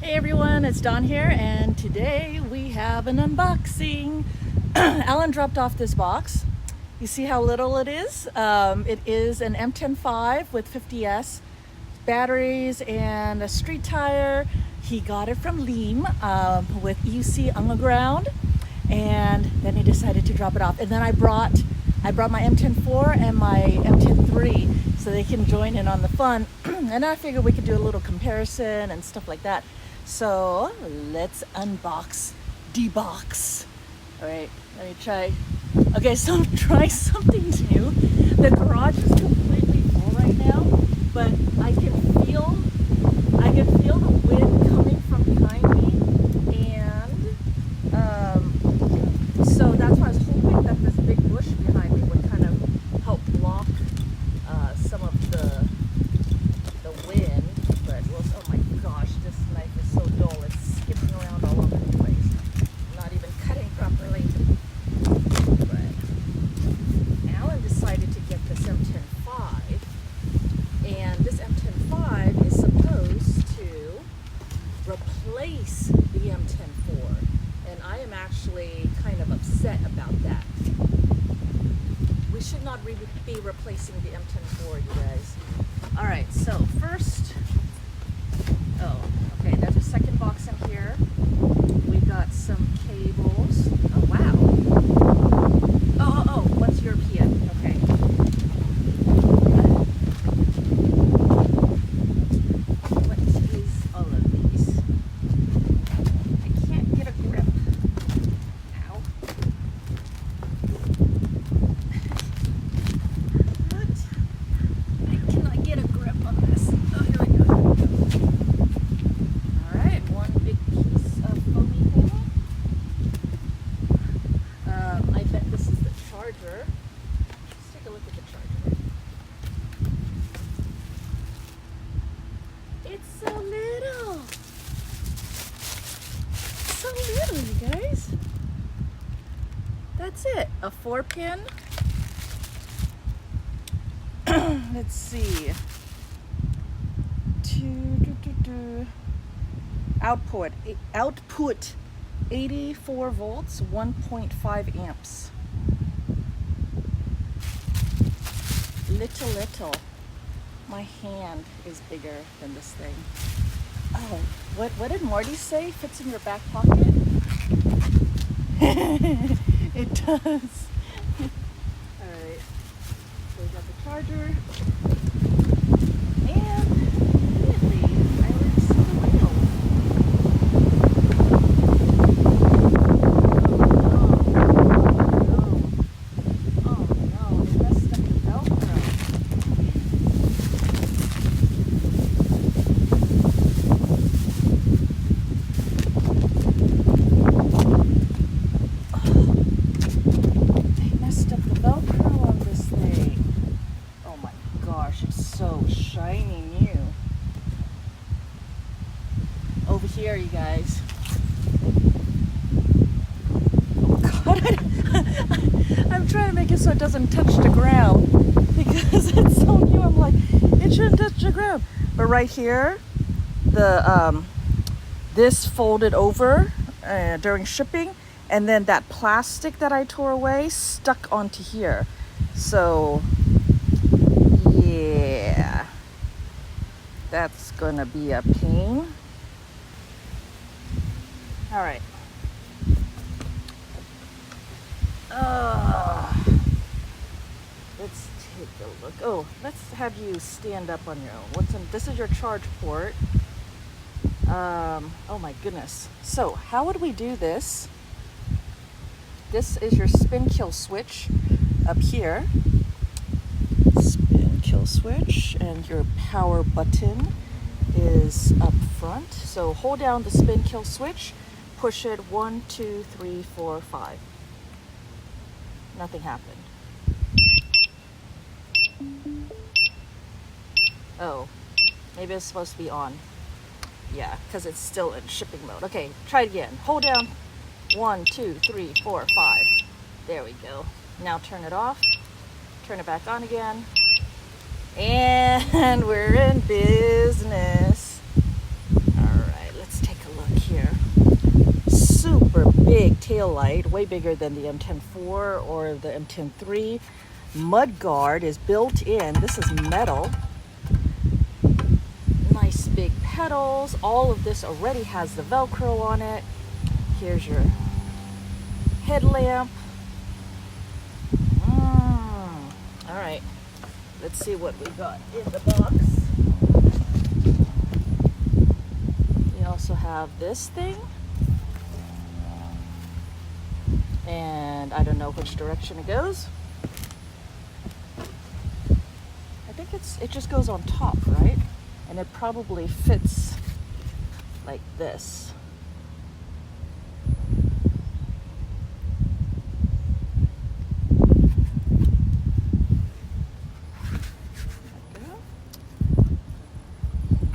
Hey everyone, it's Dawn here, and today we have an unboxing. Alan dropped off this box. You see how little it is? It is an MTen5 with 50S batteries and a street tire. He got it from Lem with EUC Ungerground, and then he decided to drop it off. And then I brought my MTen4 and my MTen3 so they can join in on the fun. And I figured we could do a little comparison and stuff like that. So let's unbox the box. All right, let me try. Okay, so I'm trying something new. The garage is completely full right now, but I can feel the wind coming from behind me, and so that's why I was hoping that this big bush behind me would kind of help block some of the wind. But oh my gosh, this knife is so dull. It's skipping around all over the place. Not even cutting properly. But Alan decided to get this MTen5, and this MTen5 is supposed to replace the MTen4, and I am actually kind of upset about that. We should not be replacing the MTen4, you guys. All right, so first, okay, there's a second box in here. We got some cables. Oh, wow. Oh, one's European. Okay. What is all of these? I can't get a grip. Ow. What? I cannot get a grip on this. Oh, here we go. All right, one big piece of foamy panel. I bet this is the charger. Let's take a look at the charger. It's so little. So little, you guys. That's it. A 4-pin. Let's see. Output 84 volts, 1.5 amps. Little. My hand is bigger than this thing. Oh, what did Marty say? Fits in your back pocket? It does. Alright, so we got the charger. And immediately I already see the wheel. Oh no, it messed up the Velcro. They messed up the Velcro on this thing. Oh my gosh, it's so shiny new. Over here, you guys. Oh God, I'm trying to make it so it doesn't touch the ground because it's so new. I'm like, it shouldn't touch the ground. But right here, the this folded over during shipping, and then that plastic that I tore away stuck onto here. So yeah, that's gonna be a pain. All right. Let's take a look. Oh, let's have you stand up on your own. This is your charge port. Oh my goodness. So how would we do this? This is your spin kill switch up here. Spin kill switch, and your power button is up front. So hold down the spin kill switch, push it 1, 2, 3, 4, 5. Nothing happened. Oh, maybe it's supposed to be on. Yeah, because it's still in shipping mode. Okay, try it again. Hold down 1, 2, 3, 4, 5. There we go. Now turn it off. Turn it back on again. And we're in business. All right, let's take tail light, way bigger than the M10-4 or the M10-3. Mud guard is built in. This is metal. Nice big pedals. All of this already has the Velcro on it. Here's your headlamp. All right, let's see what we got in the box. We also have this thing. And I don't know which direction it goes. I think it just goes on top, right? And it probably fits like this.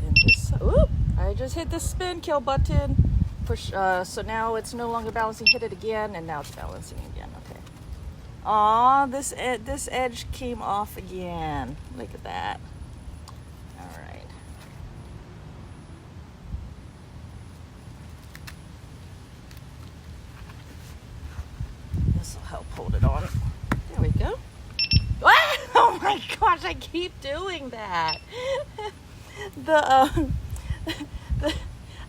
And this, oop, I just hit the spin kill button. Push, so now it's no longer balancing. Hit it again, and now it's balancing again. Okay. Aw, this edge came off again. Look at that. All right. This will help hold it on. There we go. Oh my gosh! I keep doing that.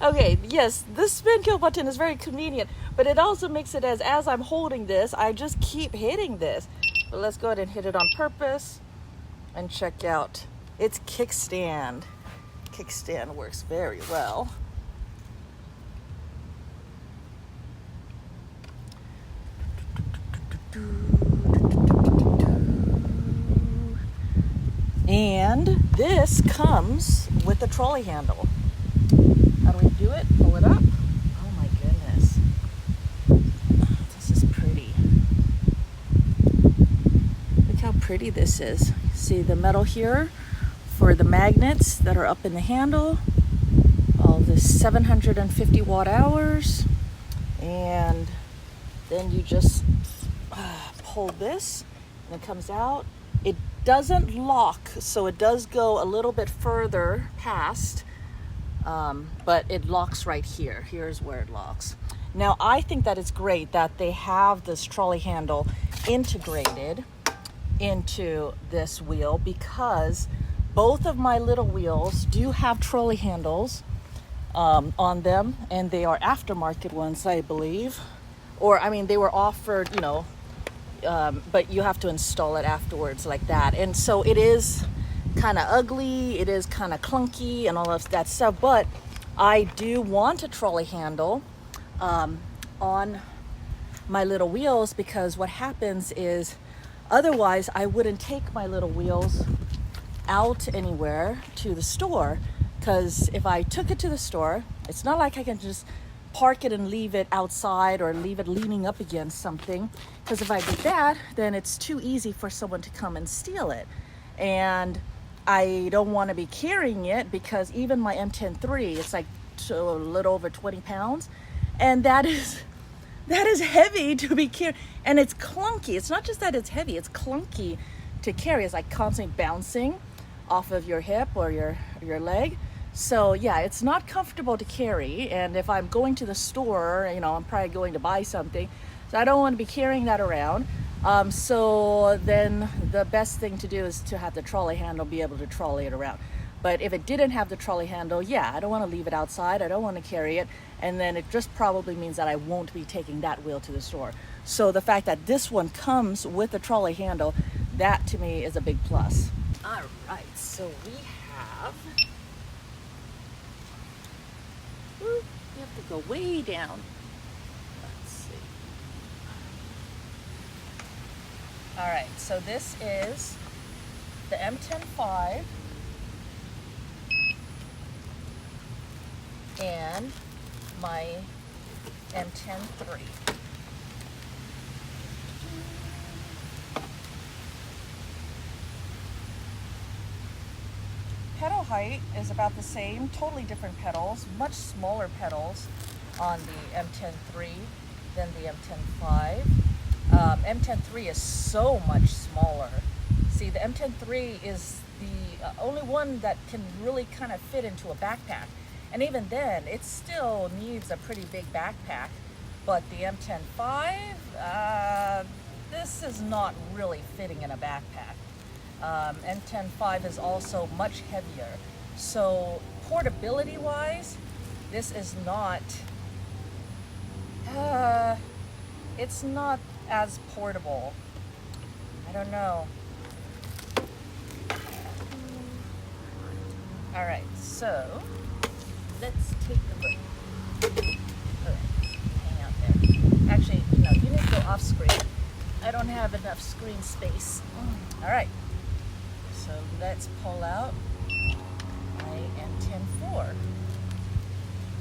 Okay, yes, this spin kill button is very convenient, but it also makes it as I'm holding this, I just keep hitting this. But let's go ahead and hit it on purpose and check out its kickstand. Kickstand works very well. And this comes with a trolley handle. How do we do it? Pull it up. Oh my goodness. This is pretty. Look how pretty this is. See the metal here for the magnets that are up in the handle. All this 750 watt hours. And then you just pull this and it comes out. It doesn't lock, so it does go a little bit further past. But it locks right here. Here's where it locks. Now, I think that it's great that they have this trolley handle integrated into this wheel, because both of my little wheels do have trolley handles on them, and they are aftermarket ones, I believe. Or, I mean, they were offered, you know, but you have to install it afterwards like that. And so it is kind of ugly, it is kind of clunky and all of that stuff, but I do want a trolley handle on my little wheels, because what happens is otherwise I wouldn't take my little wheels out anywhere to the store, because if I took it to the store, it's not like I can just park it and leave it outside or leave it leaning up against something, because if I did that, then it's too easy for someone to come and steal it. And I don't want to be carrying it, because even my M10-3, it's like a little over 20 pounds. And that is heavy to be carried. And it's clunky. It's not just that it's heavy, it's clunky to carry. It's like constantly bouncing off of your hip or your leg. So yeah, it's not comfortable to carry. And if I'm going to the store, you know, I'm probably going to buy something. So I don't want to be carrying that around. So then the best thing to do is to have the trolley handle be able to trolley it around. But if it didn't have the trolley handle, yeah, I don't want to leave it outside. I don't want to carry it. And then it just probably means that I won't be taking that wheel to the store. So the fact that this one comes with the trolley handle, that to me is a big plus. All right, so we have, you have to go way down. All right, so this is the MTen5 and my MTen-3. Pedal height is about the same, totally different pedals, much smaller pedals on the MTen-3 than the MTen-5. MTen-3 is so much smaller. See, the MTen-3 is the only one that can really kind of fit into a backpack. And even then, it still needs a pretty big backpack But the MTen5, this is not really fitting in a backpack. MTen5 is also much heavier. So portability wise, this is not, it's not as portable. I don't know. All right, so let's take a look. All right, hang out there. Actually, no, you need to go off screen. I don't have enough screen space. All right, so let's pull out my MTen4.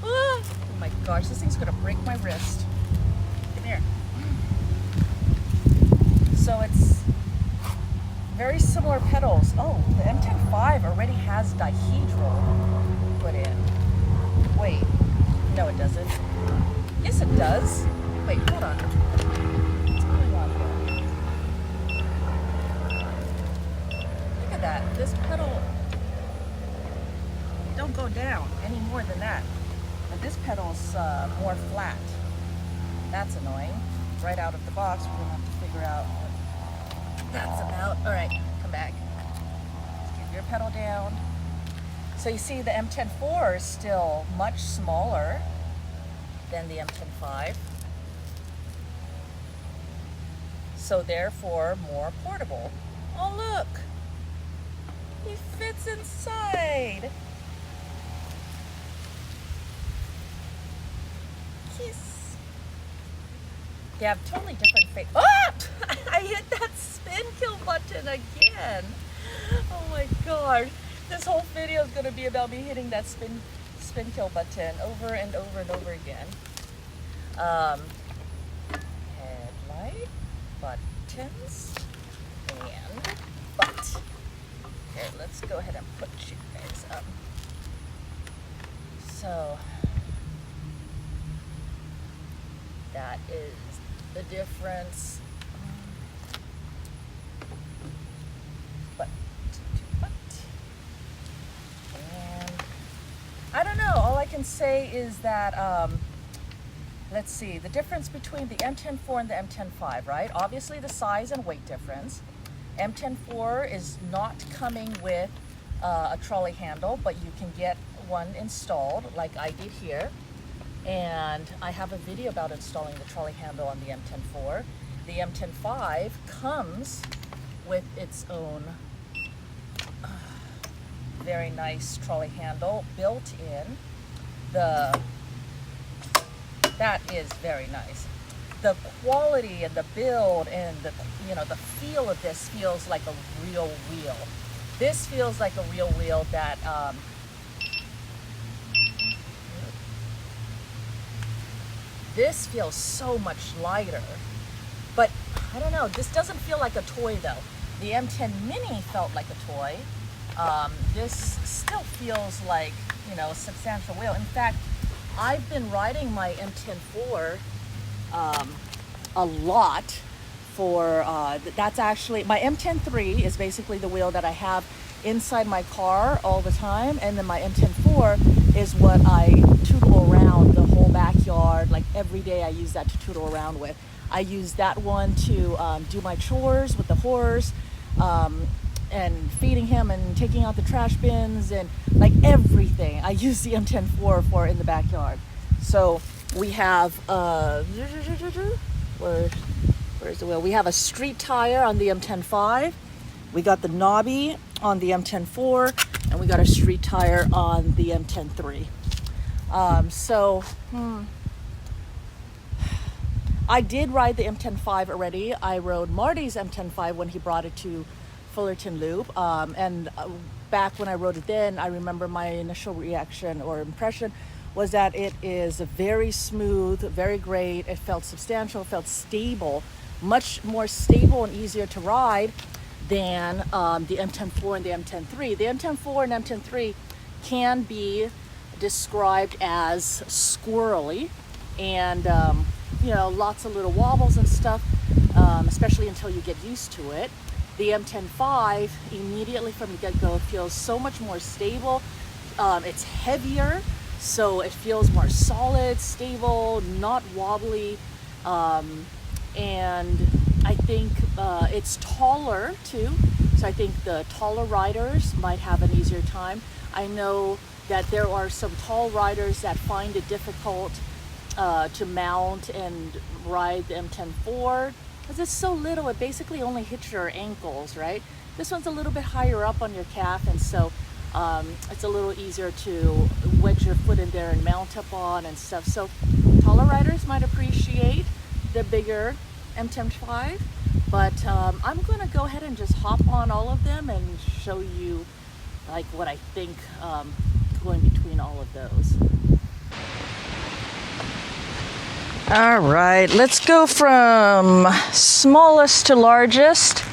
Oh my gosh, this thing's gonna break my wrist. Come here. So it's very similar pedals. Oh, the MTen5 already has dihedral put in. Wait, no it doesn't. Yes it does. Wait, hold on. What's going on here? Look at that. This pedal don't go down any more than that. But this pedal's more flat. That's annoying. Right out of the box, we're gonna have to figure out what that's about. All right, come back. Get your pedal down. So you see the MTen4 is still much smaller than the MTen5. So therefore more portable. Oh look, he fits inside. They have totally different face. Oh! I hit that spin kill button again. Oh my god. This whole video is going to be about me hitting that spin kill button over and over and over again. Headlight, buttons, and butt. Okay, let's go ahead and put you guys up. So that is the difference. Butt to butt. And I don't know, all I can say is that, let's see, the difference between the MTen4 and the MTen5, right? Obviously the size and weight difference. MTen4 is not coming with a trolley handle, but you can get one installed like I did here. And I have a video about installing the trolley handle on the MTen4. The MTen5 comes with its own very nice trolley handle built in. That is very nice. The quality and the build and the feel of this feels like a real wheel. This feels like a real wheel that this feels so much lighter, but I don't know, this doesn't feel like a toy though. The M10 Mini felt like a toy. This still feels like, a substantial wheel. In fact, I've been riding my MTen4 a lot for, that's actually, my MTen3 is basically the wheel that I have inside my car all the time, and then my MTen4 is what I tootle around the whole backyard. Like every day I use that to tootle around with. I use that one to do my chores with the horse, and feeding him and taking out the trash bins and like everything. I use the MTen4 for in the backyard. So we have, where's the wheel? We have a street tire on the MTen5. We got the knobby on the MTen4, and we got a street tire on the MTen3. I did ride the MTen5 already. I rode Marty's MTen5 when he brought it to Fullerton Loop. Back when I rode it then, I remember my initial reaction or impression was that it is very smooth, very great. It felt substantial, it felt stable, much more stable and easier to ride than the MTen4 and the MTen3. The MTen4 and MTen3 can be described as squirrely and lots of little wobbles and stuff, especially until you get used to it. The MTen5 immediately from the get-go feels so much more stable. It's heavier, So it feels more solid, stable, not wobbly, and I think it's taller too. So I think the taller riders might have an easier time. I know that there are some tall riders that find it difficult to mount and ride the MTen5 because it's so little. It basically only hits your ankles, right? This one's a little bit higher up on your calf, and so it's a little easier to wedge your foot in there and mount up on and stuff. So taller riders might appreciate the bigger MTen5, but I'm gonna go ahead and just hop on all of them and show you like what I think going between all of those. All right, let's go from smallest to largest.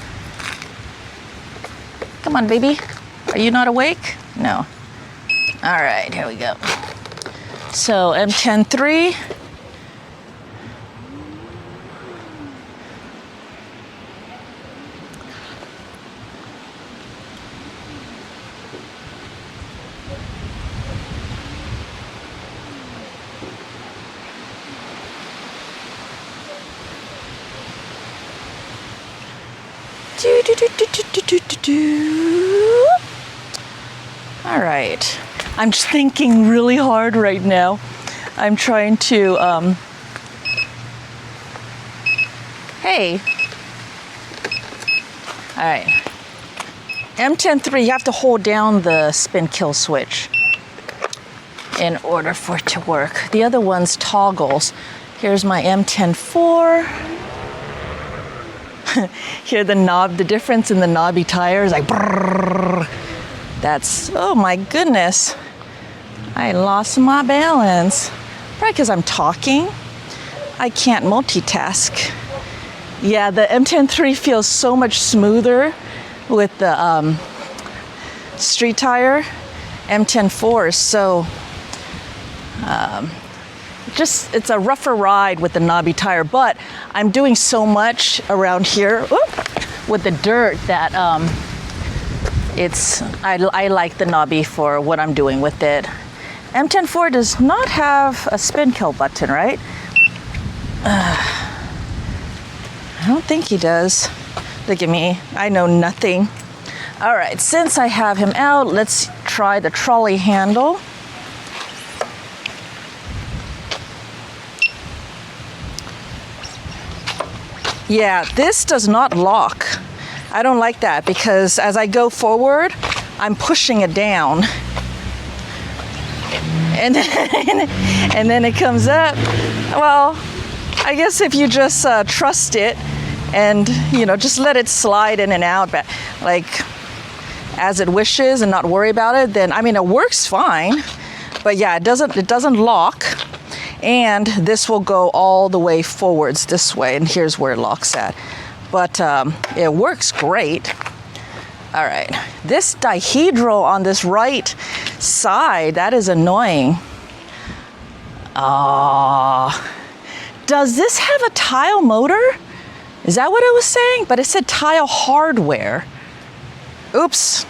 Come on, baby. Are you not awake? No. All right, here we go. So MTen3. All right, I'm just thinking really hard right now. I'm trying to, hey. All right, MTen3, you have to hold down the spin kill switch in order for it to work. The other one's toggles. Here's my MTen4. Hear the knob, the difference in the knobby tires, like brrrr. That's, oh my goodness. I lost my balance. Probably because I'm talking. I can't multitask. Yeah, the MTen3 feels so much smoother with the street tire. MTen4 is so, it's a rougher ride with the knobby tire, but I'm doing so much around here with the dirt that I like the knobby for what I'm doing with it. MTen4 does not have a spin kill button, right? I don't think he does. Look at me, I know nothing. All right, since I have him out, let's try the trolley handle. Yeah, this does not lock. I don't like that because as I go forward, I'm pushing it down. And then it comes up. Well, I guess if you just trust it and, you know, just let it slide in and out, but like as it wishes and not worry about it, then, I mean, it works fine. But yeah, it doesn't lock. And this will go all the way forwards this way, and here's where it locks at. But it works great. All right, this dihedral on this right side, that is annoying. Does this have a tile motor? Is that what it was saying? But it said tile hardware. Oops.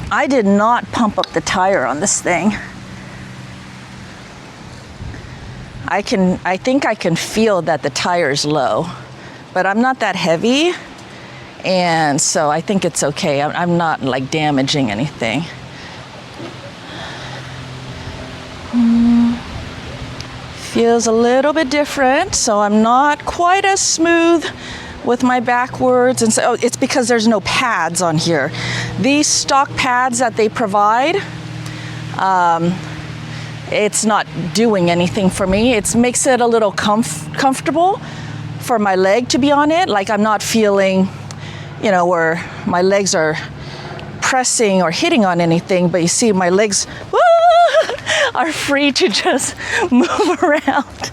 I did not pump up the tire on this thing. I think I can feel that the tire's low, but I'm not that heavy, and so I think it's okay. I'm not like damaging anything. Feels a little bit different, so I'm not quite as smooth with my backwards, and so it's because there's no pads on here. These stock pads that they provide, it's not doing anything for me. It makes it a little comfortable for my leg to be on it. Like I'm not feeling, you know, where my legs are pressing or hitting on anything, but you see my legs are free to just move around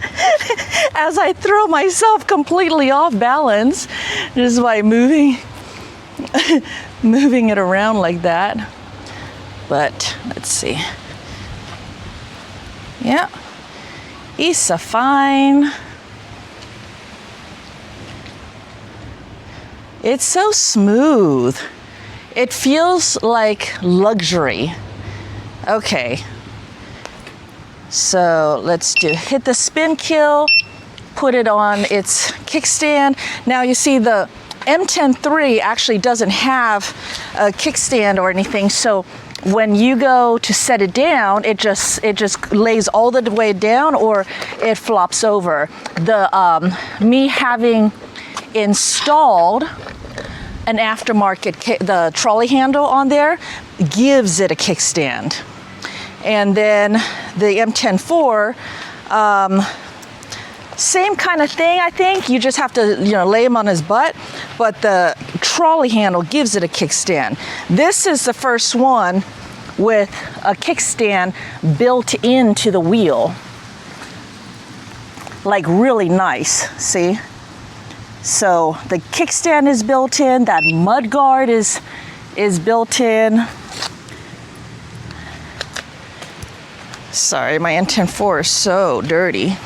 as I throw myself completely off balance just by moving it around like that. But let's see. Yeah, it's a fine. It's so smooth. It feels like luxury. Okay, So let's hit the spin kill, put it on its kickstand. Now you see the MTen5 actually doesn't have a kickstand or anything, so when you go to set it down, it just lays all the way down or it flops over. Me having installed an aftermarket the trolley handle on there gives it a kickstand. And then the MTen5, same kind of thing, I think. You just have to, lay him on his butt, but the trolley handle gives it a kickstand. This is the first one with a kickstand built into the wheel. Like really nice, see? So the kickstand is built in, that mud guard is built in. Sorry, my MTen5 is so dirty.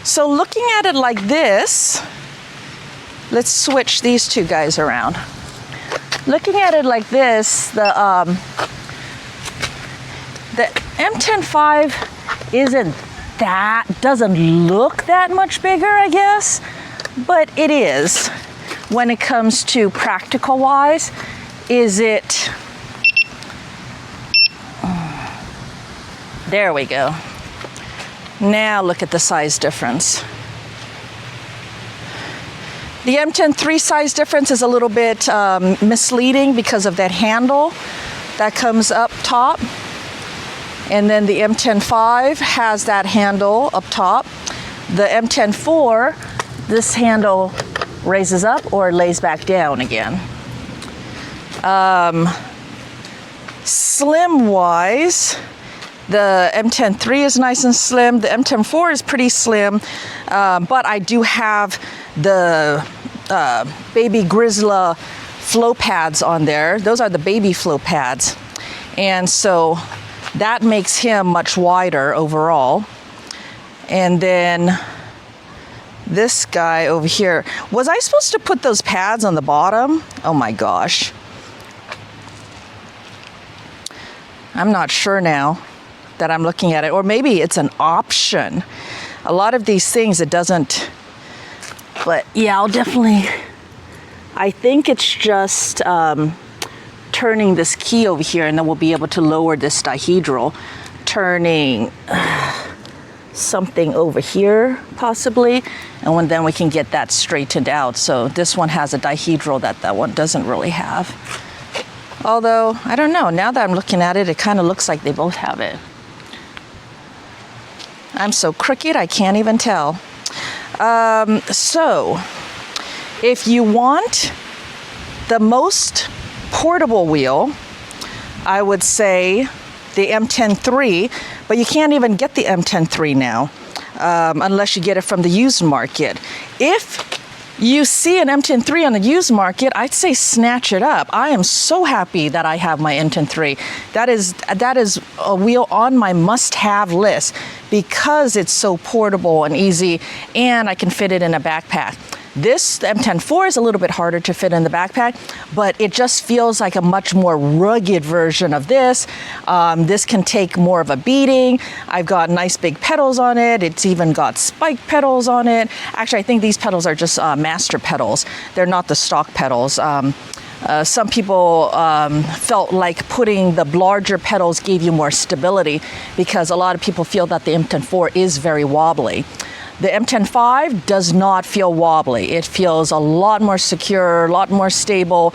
So looking at it like this, let's switch these two guys around. Looking at it like this, the MTen5 doesn't look that much bigger, I guess, but it is. When it comes to practical wise, there we go. Now look at the size difference. The MTen5 size difference is a little bit misleading because of that handle that comes up top. And then the MTen5 has that handle up top. The MTen4, this handle raises up or lays back down again. Slim-wise, the MTen3 is nice and slim. The MTen4 is pretty slim, but I do have the Baby Grizzla flow pads on there. Those are the baby flow pads. And so that makes him much wider overall. And then this guy over here, was I supposed to put those pads on the bottom? Oh my gosh. I'm not sure now that I'm looking at it, or maybe it's an option. A lot of these things it doesn't, but yeah, I think it's just turning this key over here, and then we'll be able to lower this dihedral, turning something over here possibly, and then we can get that straightened out. So this one has a dihedral that one doesn't really have. Although, I don't know, now that I'm looking at it, it kind of looks like they both have it. I'm so crooked, I can't even tell. So, if you want the most portable wheel, I would say the MTen5, but you can't even get the MTen5 now unless you get it from the used market. If you see an MTen5 on the used market, I'd say snatch it up. I am so happy that I have my MTen5. That is a wheel on my must-have list because it's so portable and easy, and I can fit it in a backpack. The MTen5 is a little bit harder to fit in the backpack, but it just feels like a much more rugged version of this. This can take more of a beating. I've got nice big pedals on it. It's even got spike pedals on it. Actually, I think these pedals are just master pedals. They're not the stock pedals. Some people felt like putting the larger pedals gave you more stability because a lot of people feel that the MTen5 is very wobbly. The MTen5 does not feel wobbly. It feels a lot more secure, a lot more stable.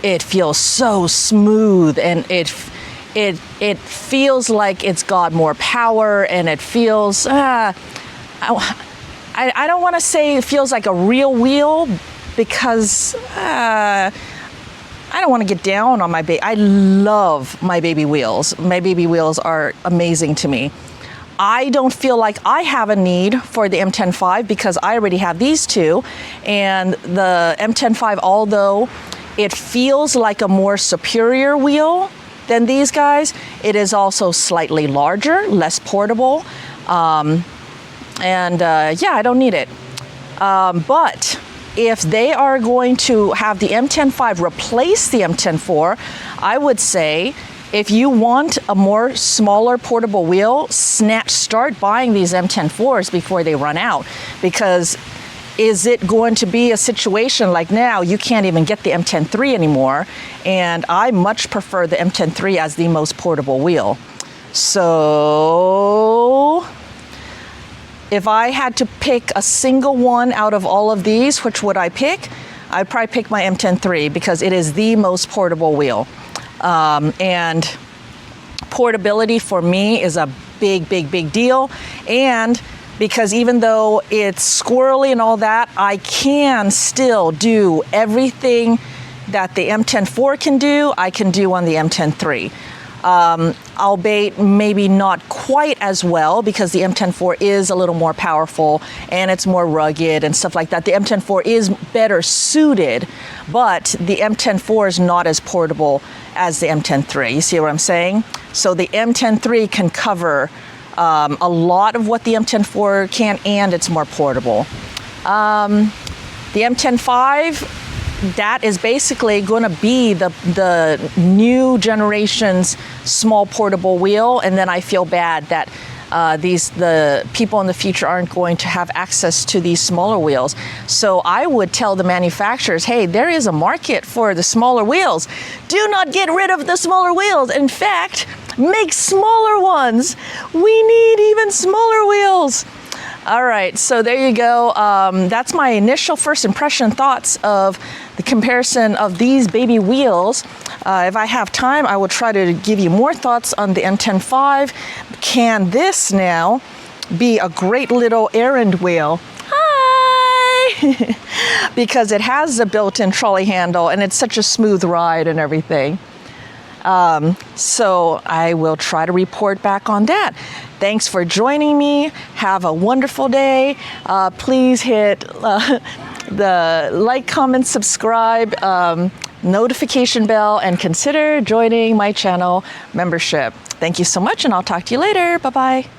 It feels so smooth, and it feels like it's got more power, and it feels, I don't want to say it feels like a real wheel because I don't want to get down on my baby. I love my baby wheels. My baby wheels are amazing to me. I don't feel like I have a need for the MTen5 because I already have these two, and the MTen5, although it feels like a more superior wheel than these guys, it is also slightly larger, less portable, yeah, I don't need it. But if they are going to have the MTen5 replace the MTen4, I would say if you want a more smaller portable wheel, start buying these M10-4s before they run out, because is it going to be a situation like now you can't even get the M10-3 anymore, and I much prefer the M10-3 as the most portable wheel. So if I had to pick a single one out of all of these, which would I pick? I'd probably pick my M10-3 because it is the most portable wheel. And portability for me is a big deal. And because even though it's squirrely and all that, I can still do everything that the M10-4 can do, I can do on the M10-3. Albeit maybe not quite as well, because the M10-4 is a little more powerful and it's more rugged and stuff like that. The M10-4 is better suited, but the M10-4 is not as portable as the M10-3. You see what I'm saying? So the M10-3 can cover a lot of what the M10-4 can, and it's more portable. The M10-5, that is basically going to be the new generation's small portable wheel, and then I feel bad that the people in the future aren't going to have access to these smaller wheels. So I would tell the manufacturers, hey, there is a market for the smaller wheels. Do not get rid of the smaller wheels. In fact, make smaller ones. We need even smaller wheels. All right, so there you go. That's my initial first impression thoughts of the comparison of these baby wheels. If I have time, I will try to give you more thoughts on the M10-5. Can this now be a great little errand wheel? Hi! Because it has a built-in trolley handle and it's such a smooth ride and everything. So I will try to report back on that. Thanks for joining me. Have a wonderful day. Please hit the like, comment, subscribe, notification bell, and consider joining my channel membership. Thank you so much, and I'll talk to you later. Bye-bye.